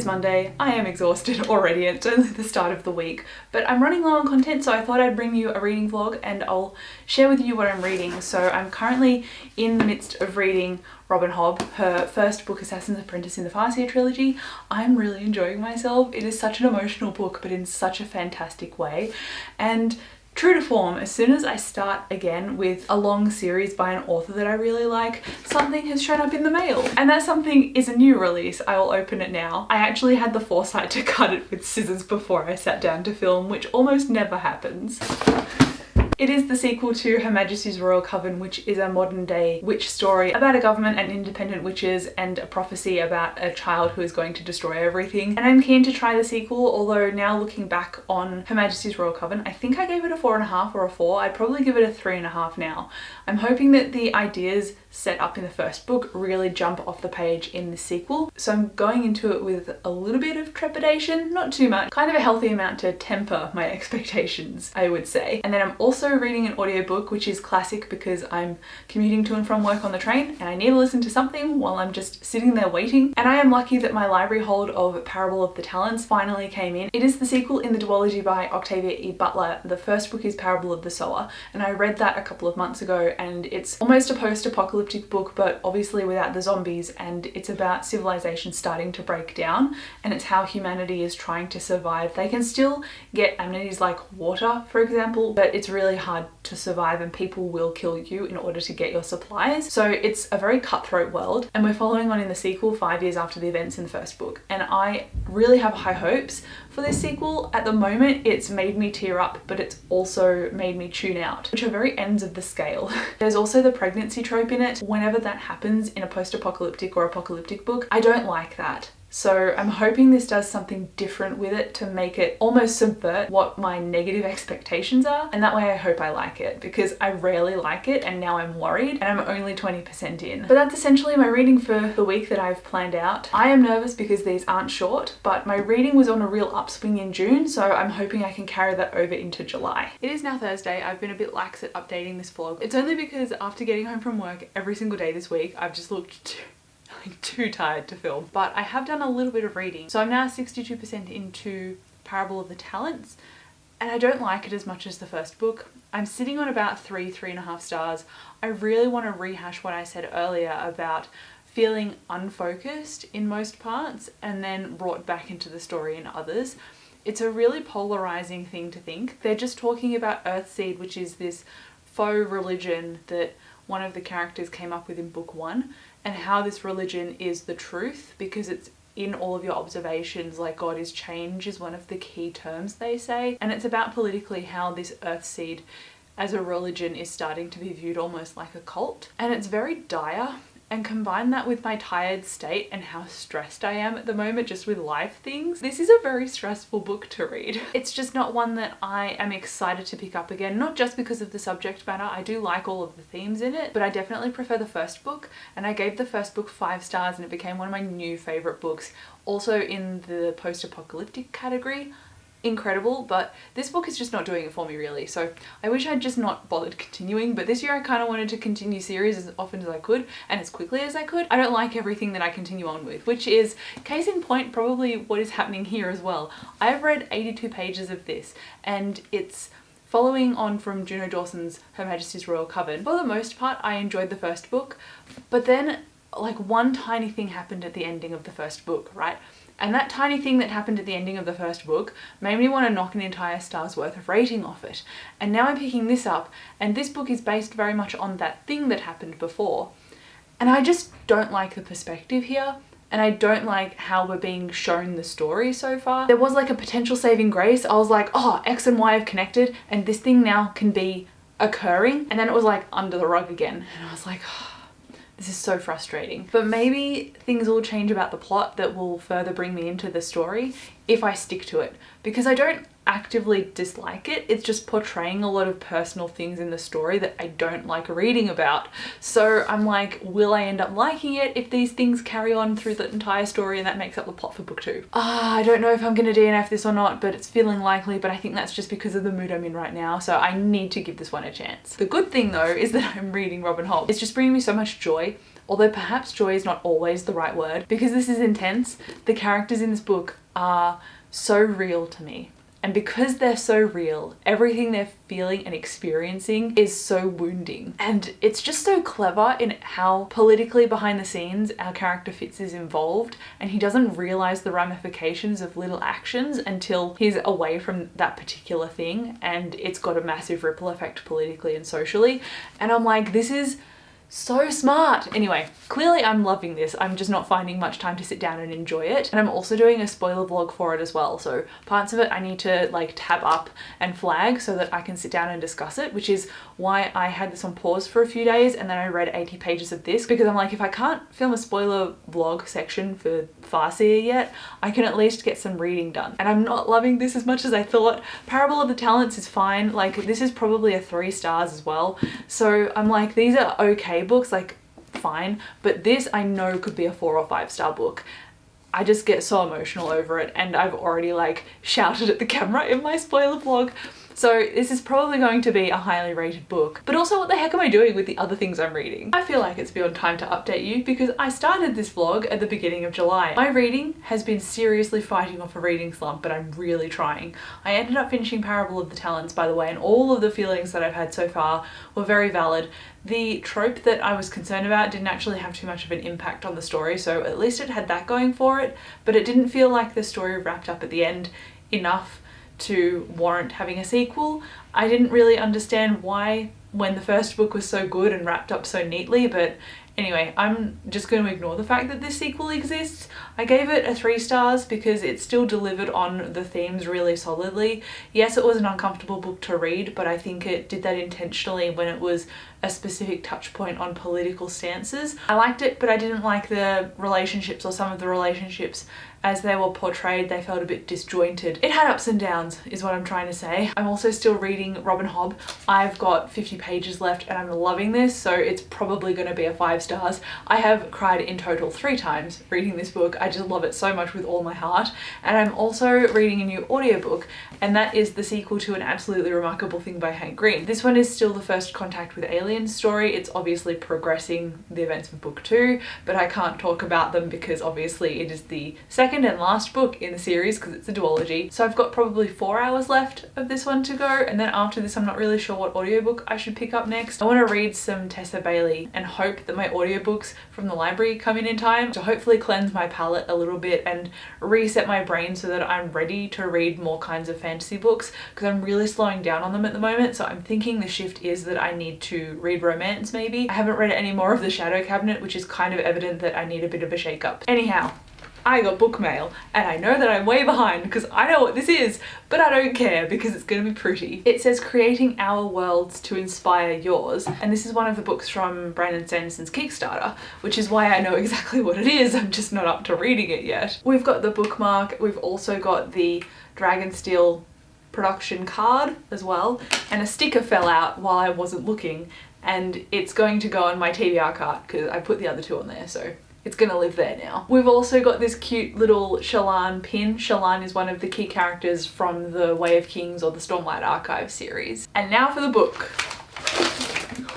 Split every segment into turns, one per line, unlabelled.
is Monday. I am exhausted already. It's only the start of the week, but I'm running low on content, so I thought I'd bring you a reading vlog and I'll share with you what I'm reading. So I'm currently in the midst of reading Robin Hobb, her first book, Assassin's Apprentice in the Farseer trilogy. I'm really enjoying myself. It is such an emotional book, but in such a fantastic way. And true to form, as soon as I start again with a long series by an author that I really like, something has shown up in the mail. And that something is a new release. I will open it now. I actually had the foresight to cut it with scissors before I sat down to film, which almost never happens. It is the sequel to Her Majesty's Royal Coven, which is a modern day witch story about a government and independent witches and a prophecy about a child who is going to destroy everything. And I'm keen to try the sequel, although now looking back on Her Majesty's Royal Coven, I think I gave it a 4.5 or a 4. I'd probably give it a 3.5 now. I'm hoping that the ideas set up in the first book really jump off the page in the sequel. So I'm going into it with a little bit of trepidation, not too much, kind of a healthy amount to temper my expectations, I would say. And then I'm also reading an audiobook, which is classic because I'm commuting to and from work on the train and I need to listen to something while I'm just sitting there waiting. And I am lucky that my library hold of Parable of the Talents finally came in. It is the sequel in the duology by Octavia E. Butler. The first book is Parable of the Sower, and I read that a couple of months ago, and it's almost a post-apocalyptic book, but obviously without the zombies, and it's about civilization starting to break down, and it's how humanity is trying to survive. They can still get amenities like water, for example, but it's really hard to survive and people will kill you in order to get your supplies. So it's a very cutthroat world, and we're following on in the sequel 5 years after the events in the first book, and I really have high hopes for this sequel. At the moment, it's made me tear up, but it's also made me tune out, which are very ends of the scale. There's also the pregnancy trope in it. Whenever that happens in a post-apocalyptic or apocalyptic book, I don't like that. So I'm hoping this does something different with it to make it almost subvert what my negative expectations are. And that way I hope I like it, because I rarely like it and now I'm worried and I'm only 20% in. But that's essentially my reading for the week that I've planned out. I am nervous because these aren't short, but my reading was on a real upswing in June, so I'm hoping I can carry that over into July. It is now Thursday. I've been a bit lax at updating this vlog. It's only because after getting home from work every single day this week, I've just looked too tired to film. But I have done a little bit of reading. So I'm now 62% into Parable of the Talents, and I don't like it as much as the first book. I'm sitting on about 3.5 stars. I really want to rehash what I said earlier about feeling unfocused in most parts and then brought back into the story in others. It's a really polarizing thing to think. They're just talking about Earthseed, which is this faux religion that one of the characters came up with in book 1, and how this religion is the truth because it's in all of your observations. Like, God is change is one of the key terms they say, and it's about politically how this Earthseed as a religion is starting to be viewed almost like a cult, and it's very dire. And combine that with my tired state and how stressed I am at the moment just with life things. This is a very stressful book to read. It's just not one that I am excited to pick up again, not just because of the subject matter. I do like all of the themes in it, but I definitely prefer the first book, and I gave the first book 5 stars and it became one of my new favorite books. Also in the post-apocalyptic category. Incredible, but this book is just not doing it for me really, so I wish I'd just not bothered continuing. But this year I kind of wanted to continue series as often as I could and as quickly as I could. I don't like everything that I continue on with, which is case in point probably what is happening here as well. I've read 82 pages of this and it's following on from Juno Dawson's Her Majesty's Royal Coven. For the most part I enjoyed the first book, but then like one tiny thing happened at the ending of the first book, right? And that tiny thing that happened at the ending of the first book made me want to knock an entire star's worth of rating off it. And now I'm picking this up, and this book is based very much on that thing that happened before. And I just don't like the perspective here, and I don't like how we're being shown the story so far. There was like a potential saving grace. I was like, oh, X and Y have connected, and this thing now can be occurring. And then it was like under the rug again. And I was like, oh, this is so frustrating. But maybe things will change about the plot that will further bring me into the story if I stick to it, because I don't actively dislike it. It's just portraying a lot of personal things in the story that I don't like reading about. So I'm like, will I end up liking it if these things carry on through the entire story and that makes up the plot for book 2? I don't know if I'm gonna DNF this or not, but it's feeling likely, but I think that's just because of the mood I'm in right now, so I need to give this one a chance. The good thing though is that I'm reading Robin Hobb. It's just bringing me so much joy, although perhaps joy is not always the right word, because this is intense. The characters in this book are so real to me. And because they're so real, everything they're feeling and experiencing is so wounding. And it's just so clever in how politically behind the scenes our character Fitz is involved, and he doesn't realize the ramifications of little actions until he's away from that particular thing, and it's got a massive ripple effect politically and socially. And I'm like, this is so smart. Anyway, clearly I'm loving this. I'm just not finding much time to sit down and enjoy it. And I'm also doing a spoiler vlog for it as well. So parts of it I need to like tab up and flag so that I can sit down and discuss it, which is why I had this on pause for a few days and then I read 80 pages of this, because I'm like, if I can't film a spoiler vlog section for Farseer yet, I can at least get some reading done. And I'm not loving this as much as I thought. Parable of the Talents is fine. Like, this is probably a 3 stars as well. So I'm like, these are okay books, like fine, but this I know could be a 4 or 5 star book. I just get so emotional over it, and I've already like shouted at the camera in my spoiler vlog. So this is probably going to be a highly rated book. But also, what the heck am I doing with the other things I'm reading? I feel like it's beyond time to update you because I started this vlog at the beginning of July. My reading has been seriously fighting off a reading slump, but I'm really trying. I ended up finishing Parable of the Talents, by the way, and all of the feelings that I've had so far were very valid. The trope that I was concerned about didn't actually have too much of an impact on the story, so at least it had that going for it, but it didn't feel like the story wrapped up at the end enough to warrant having a sequel. I didn't really understand why when the first book was so good and wrapped up so neatly, but anyway, I'm just going to ignore the fact that this sequel exists. I gave it a 3 stars because it still delivered on the themes really solidly. Yes, it was an uncomfortable book to read, but I think it did that intentionally when it was a specific touch point on political stances. I liked it, but I didn't like the relationships, or some of the relationships as they were portrayed. They felt a bit disjointed. It had ups and downs is what I'm trying to say. I'm also still reading Robin Hobb. I've got 50 pages left and I'm loving this, so it's probably going to be a 5 stars. I have cried in total 3 times reading this book. I just love it so much with all my heart. And I'm also reading a new audiobook, and that is the sequel to An Absolutely Remarkable Thing by Hank Green. This one is still the first contact with aliens story. It's obviously progressing the events of book 2, but I can't talk about them because obviously it is the second and last book in the series because it's a duology. So I've got probably 4 hours left of this one to go, and then after this I'm not really sure what audiobook I should pick up next. I want to read some Tessa Bailey and hope that my audiobooks from the library come in time to hopefully cleanse my palette a little bit and reset my brain so that I'm ready to read more kinds of fantasy books, because I'm really slowing down on them at the moment. So I'm thinking the shift is that I need to read romance maybe. I haven't read any more of The Shadow Cabinet, which is kind of evident that I need a bit of a shake up. Anyhow, I got book mail, and I know that I'm way behind because I know what this is, but I don't care because it's going to be pretty. It says creating our worlds to inspire yours, and this is one of the books from Brandon Sanderson's Kickstarter, which is why I know exactly what it is. I'm just not up to reading it yet. We've got the bookmark, we've also got the Dragonsteel production card as well, and a sticker fell out while I wasn't looking, and it's going to go on my TBR cart because I put the other 2 on there, so it's gonna live there now. We've also got this cute little Shallan pin. Shallan is one of the key characters from the Way of Kings or the Stormlight Archive series. And now for the book.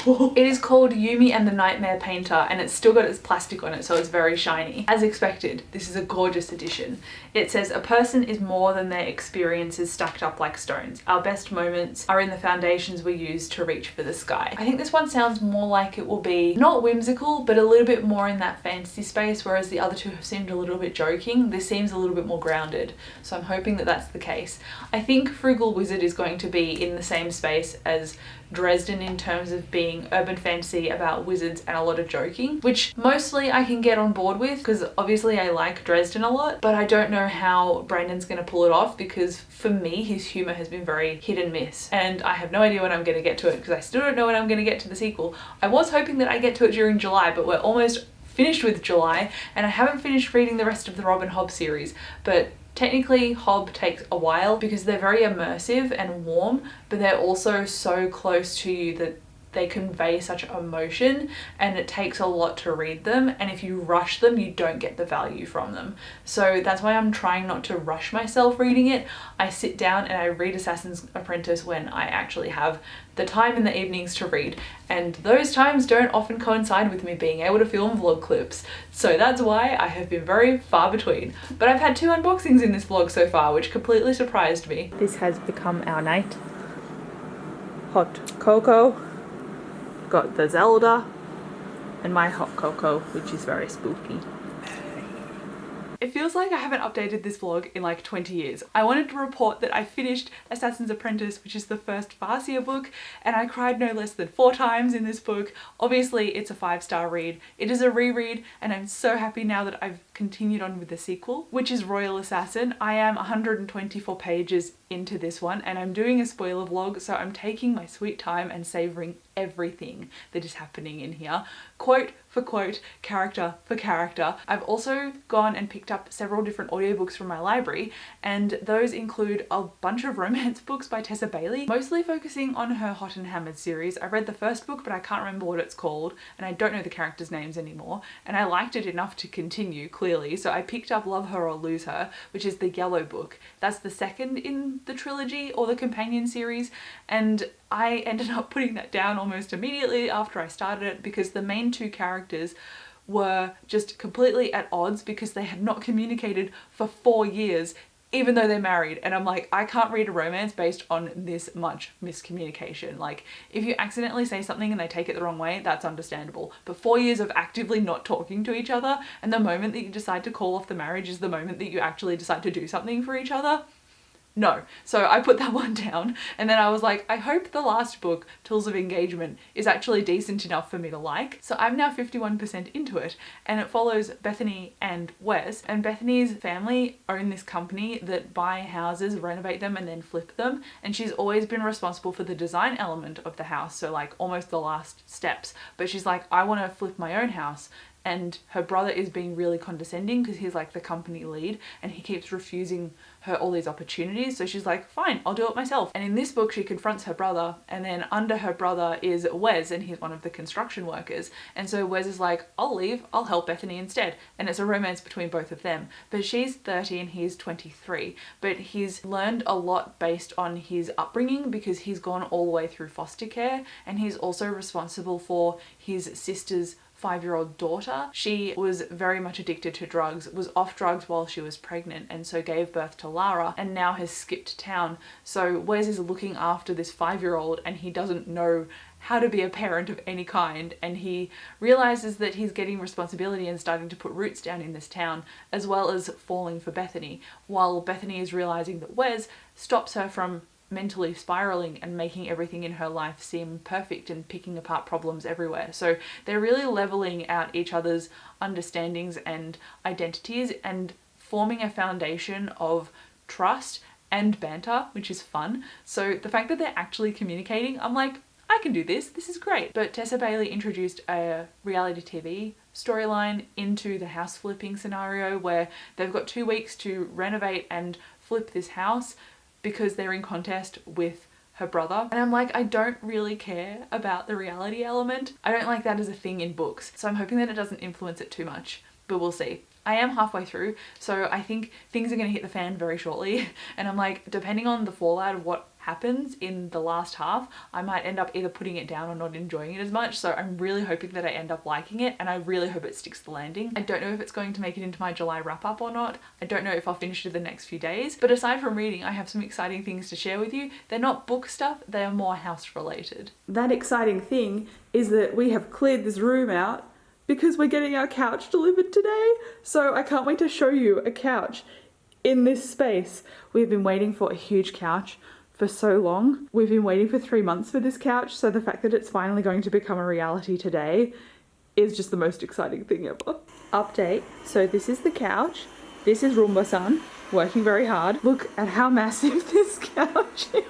It is called Yumi and the Nightmare Painter, and it's still got its plastic on it, so it's very shiny. As expected, this is a gorgeous edition. It says, a person is more than their experiences stacked up like stones. Our best moments are in the foundations we use to reach for the sky. I think this one sounds more like it will be not whimsical, but a little bit more in that fantasy space, whereas the other 2 have seemed a little bit joking. This seems a little bit more grounded, so I'm hoping that that's the case. I think Frugal Wizard is going to be in the same space as Dresden in terms of being urban fantasy about wizards and a lot of joking, which mostly I can get on board with because obviously I like Dresden a lot, but I don't know how Brandon's going to pull it off because for me his humour has been very hit and miss, and I have no idea when I'm going to get to it because I still don't know when I'm going to get to the sequel. I was hoping that I get to it during July, but we're almost finished with July and I haven't finished reading the rest of the Robin Hobb series, but Technically, Hob takes a while because they're very immersive and warm, but they're also so close to you that they convey such emotion, and it takes a lot to read them, and if you rush them you don't get the value from them. So that's why I'm trying not to rush myself reading it. I sit down and I read Assassin's Apprentice when I actually have the time in the evenings to read, and those times don't often coincide with me being able to film vlog clips, so that's why I have been very far between. But I've had 2 unboxings in this vlog so far, which completely surprised me. This has become our night. Hot cocoa. Got the Zelda and my hot cocoa, which is very spooky. It feels like I haven't updated this vlog in like 20 years. I wanted to report that I finished Assassin's Apprentice, which is the first Farseer book, and I cried no less than 4 times in this book. Obviously it's a 5-star read. It is a reread, and I'm so happy now that I've continued on with the sequel, which is Royal Assassin. I am 124 pages into this one, and I'm doing a spoiler vlog, so I'm taking my sweet time and savouring everything that is happening in here, quote for quote, character for character. I've also gone and picked up several different audiobooks from my library, and those include a bunch of romance books by Tessa Bailey, mostly focusing on her Hot and Hammered series. I read the first book, but I can't remember what it's called, and I don't know the characters' names anymore, and I liked it enough to continue, clearly, so I picked up Love Her or Lose Her, which is the yellow book. That's the second in the trilogy or the companion series, and I ended up putting that down almost immediately after I started it because the main 2 characters were just completely at odds because they had not communicated for 4 years, even though they're married. And I'm like, I can't read a romance based on this much miscommunication. Like, if you accidentally say something and they take it the wrong way, that's understandable. But 4 years of actively not talking to each other, and the moment that you decide to call off the marriage is the moment that you actually decide to do something for each other. No. So I put that one down, and then I was like, I hope the last book, Tools of Engagement, is actually decent enough for me to like. So I'm now 51% into it, and it follows Bethany and Wes, and Bethany's family own this company that buy houses, renovate them, and then flip them, and she's always been responsible for the design element of the house, so like almost the last steps. But she's like, I want to flip my own house. And her brother is being really condescending because he's like the company lead, and he keeps refusing her all these opportunities. So she's like, fine, I'll do it myself. And in this book, she confronts her brother, and then under her brother is Wes, and he's one of the construction workers. And so Wes is like, I'll leave, I'll help Bethany instead. And it's a romance between both of them. But she's 30 and he's 23. But he's learned a lot based on his upbringing because he's gone all the way through foster care, and he's also responsible for his sister's 5-year-old daughter. She was very much addicted to drugs, was off drugs while she was pregnant, and so gave birth to Lara, and now has skipped town. So Wes is looking after this 5-year-old, and he doesn't know how to be a parent of any kind, and he realizes that he's getting responsibility and starting to put roots down in this town, as well as falling for Bethany, while Bethany is realizing that Wes stops her from mentally spiraling and making everything in her life seem perfect and picking apart problems everywhere. So they're really leveling out each other's understandings and identities and forming a foundation of trust and banter, which is fun. So the fact that they're actually communicating, I'm like, I can do this, this is great. But Tessa Bailey introduced a reality TV storyline into the house flipping scenario where they've got 2 weeks to renovate and flip this house because they're in contest with her brother. And I'm like, I don't really care about the reality element. I don't like that as a thing in books. So I'm hoping that it doesn't influence it too much, but we'll see. I am halfway through, so I think things are going to hit the fan very shortly. And I'm like, depending on the fallout of what happens in the last half, I might end up either putting it down or not enjoying it as much. So I'm really hoping that I end up liking it, and I really hope it sticks the landing. I don't know if it's going to make it into my July wrap up or not. I don't know if I'll finish it the next few days, but aside from reading, I have some exciting things to share with you. They're not book stuff, they are more house related. That exciting thing is that we have cleared this room out because we're getting our couch delivered today. So I can't wait to show you a couch in this space. We've been waiting for a huge couch for so long. We've been waiting for 3 months for this couch, so the fact that it's finally going to become a reality today is just the most exciting thing ever. Update, so this is the couch, this is Roomba-san, working very hard. Look at how massive this couch is.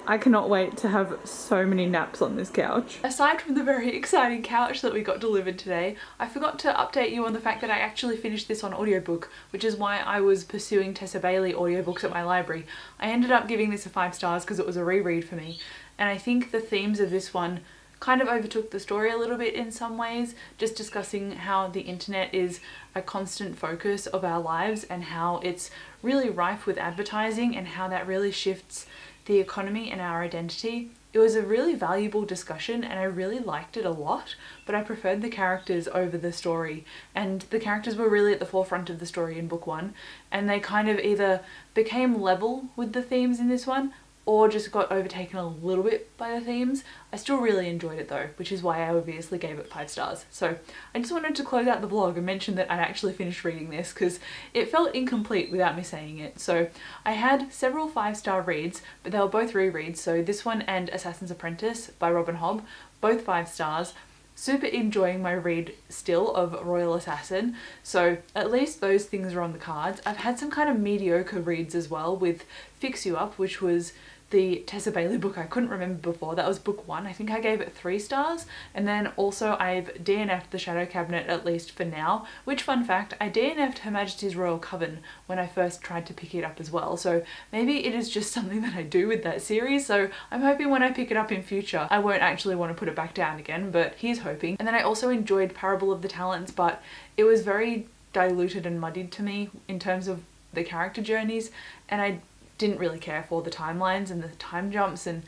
I cannot wait to have so many naps on this couch. Aside from the very exciting couch that we got delivered today, I forgot to update you on the fact that I actually finished this on audiobook, which is why I was pursuing Tessa Bailey audiobooks at my library. I ended up giving this a 5 stars because it was a reread for me, and I think the themes of this one kind of overtook the story a little bit in some ways, just discussing how the internet is a constant focus of our lives and how it's really rife with advertising and how that really shifts the economy and our identity. It was a really valuable discussion and I really liked it a lot, but I preferred the characters over the story, and the characters were really at the forefront of the story in book 1, and they kind of either became level with the themes in this one or just got overtaken a little bit by the themes. I still really enjoyed it though, which is why I obviously gave it 5 stars. So I just wanted to close out the vlog and mention that I'd actually finished reading this because it felt incomplete without me saying it. So I had several 5-star reads, but they were both rereads. So this one and Assassin's Apprentice by Robin Hobb, both 5 stars. Super enjoying my read still of Royal Assassin, so at least those things are on the cards. I've had some kind of mediocre reads as well with Fix You Up, which was the Tessa Bailey book I couldn't remember before. That was book 1. I think I gave it 3 stars. And then also I've DNF'd the Shadow Cabinet, at least for now, which, fun fact, I DNF'd Her Majesty's Royal Coven when I first tried to pick it up as well. So maybe it is just something that I do with that series. So I'm hoping when I pick it up in future, I won't actually want to put it back down again, but here's hoping. And then I also enjoyed Parable of the Talents, but it was very diluted and muddied to me in terms of the character journeys, and I didn't really care for the timelines and the time jumps, and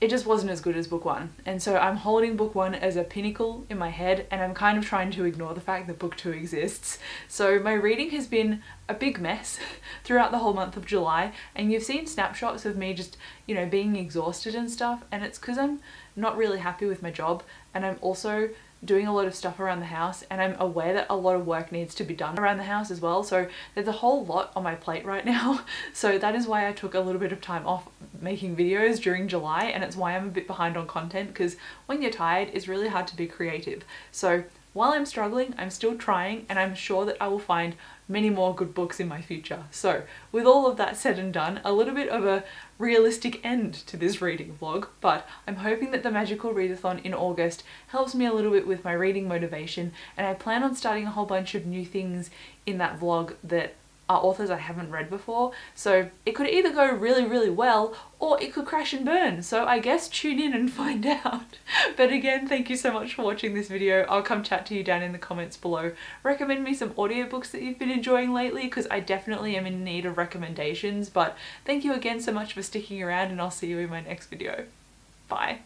it just wasn't as good as book 1. And so I'm holding book 1 as a pinnacle in my head, and I'm kind of trying to ignore the fact that book 2 exists. So my reading has been a big mess throughout the whole month of July, and you've seen snapshots of me just, you know, being exhausted and stuff, and it's because I'm not really happy with my job, and I'm also doing a lot of stuff around the house, and I'm aware that a lot of work needs to be done around the house as well. So there's a whole lot on my plate right now. So that is why I took a little bit of time off making videos during July, and it's why I'm a bit behind on content, because when you're tired, it's really hard to be creative. So while I'm struggling, I'm still trying, and I'm sure that I will find many more good books in my future. So with all of that said and done, a little bit of a realistic end to this reading vlog, but I'm hoping that the Magical Readathon in August helps me a little bit with my reading motivation, and I plan on starting a whole bunch of new things in that vlog that are authors I haven't read before. So it could either go really, really well, or it could crash and burn. So I guess tune in and find out. But again, thank you so much for watching this video. I'll come chat to you down in the comments below. Recommend me some audiobooks that you've been enjoying lately, because I definitely am in need of recommendations. But thank you again so much for sticking around, and I'll see you in my next video. Bye.